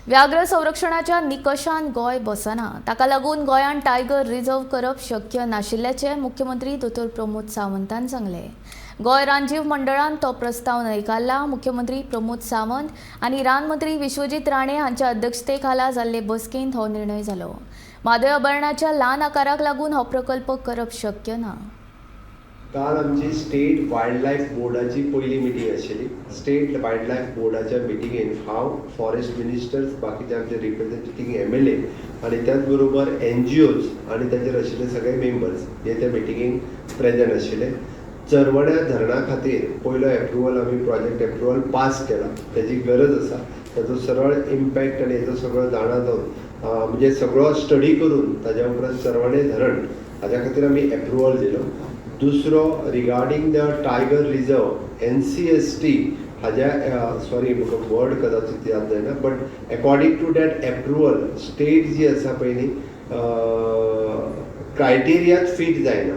व्याघ्र संरक्षणाच्या निकषान गोय बसना, ताका लागून गोंयान टायगर रिझर्व करप शक्य नाशिल्ल्याचे मुख्यमंत्री दोतोर प्रमोद सावंतान सांगले। गोय रानजीव मंडळान तो प्रस्ताव न्हयकारला। मुख्यमंत्री प्रमोद सावंत आनी रानमंत्री विश्वजीत राणे हांच्या अध्यक्षतेखाला जाल्ले बसकेंत हो निर्णय जालो। म्हादय अभयारण्याच्या ल्हान आकाराक लागून हो प्रकल्प करप शक्य ना। काल आमची स्टेट वायल्ड लायफ बोर्डाची पहिली मिटींग आशिल्ली। स्टेट वायल्ड लायफ बोर्डाच्या मिटिंगेन हांव, फॉरेस्ट मिनिस्टर्स, बाकीचे आमचे रिप्रेझेंटेटिव्ह MLA आणि त्याच बरोबर NGOज आणि ताचेर आशिल्ले सगळे मेंबर्स हे त्या मिटिंगेक प्रेझेंट आशिल्ले। चरवड्या धरणा खातीर पयलो एप्रुवल आमी प्रोजेक्ट एप्रुवल पास केला। त्याची गरज आसा, ताचो सरळ इम्पॅक्ट आनी हेचो सगळो जाणा जावन म्हणजे सगळो स्टडी करून ताज्या उपरांत चरवडे धरण हाज्या खातीर आमी एप्रुवल दिलो। दुसरो regarding the tiger reserve NCST हाज्या सॉरी म्हाका वर्ड कदाचित याद जायना, but according to that approval state जी आसा पळय न्ही क्रायटेरियात फीट जायना,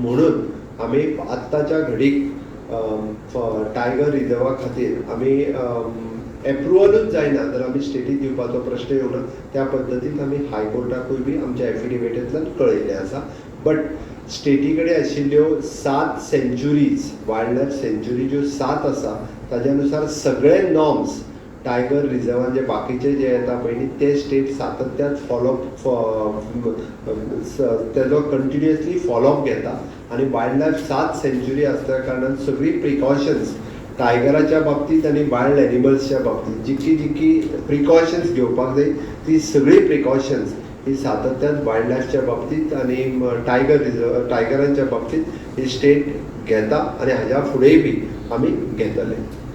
म्हणून आमी आत्ताच्या घडीक टायगर रिझर्वा खातीर आमी एप्रुवलूच जायना तर आमी स्टेटीक दिवपाचो प्रश्न येवना। त्या पद्दतीन आमी हायकोर्टाकूय बी आमच्या एफिडेविटांतल्यान कळयल्लें आसा। बट स्टेटी कडेन आशिल्ल्यो 7 सेंच्युरीज, वायल्ड लायफ सेंच्युरी ज्यो 7 आसा ताज्या अनुसार सगळे नॉर्म्स टायगर रिझर्वान जे बाकीचे जे येता पळय न्ही ते स्टेट सातत्यान तेजो कंटिन्युअसली फॉलोअप घेता आनी वायल्ड लायफ 7 सेंच्युरी आसल्या कारणान सगळी प्रिकॉशन्स टायगराच्या बाबतींत आनी वायल्ड एनिमल्सच्या बाबतींत जितकी प्रिकॉशन्स घेवपाक जाय ती सगळी प्रिकॉशन्स ही सातत्यान वायल्ड लायफच्या बाबतींत आनी टायगरांच्या बाबतींत ही स्टेट घेता आनी हाज्या फुडेंय बी आमी घेतले।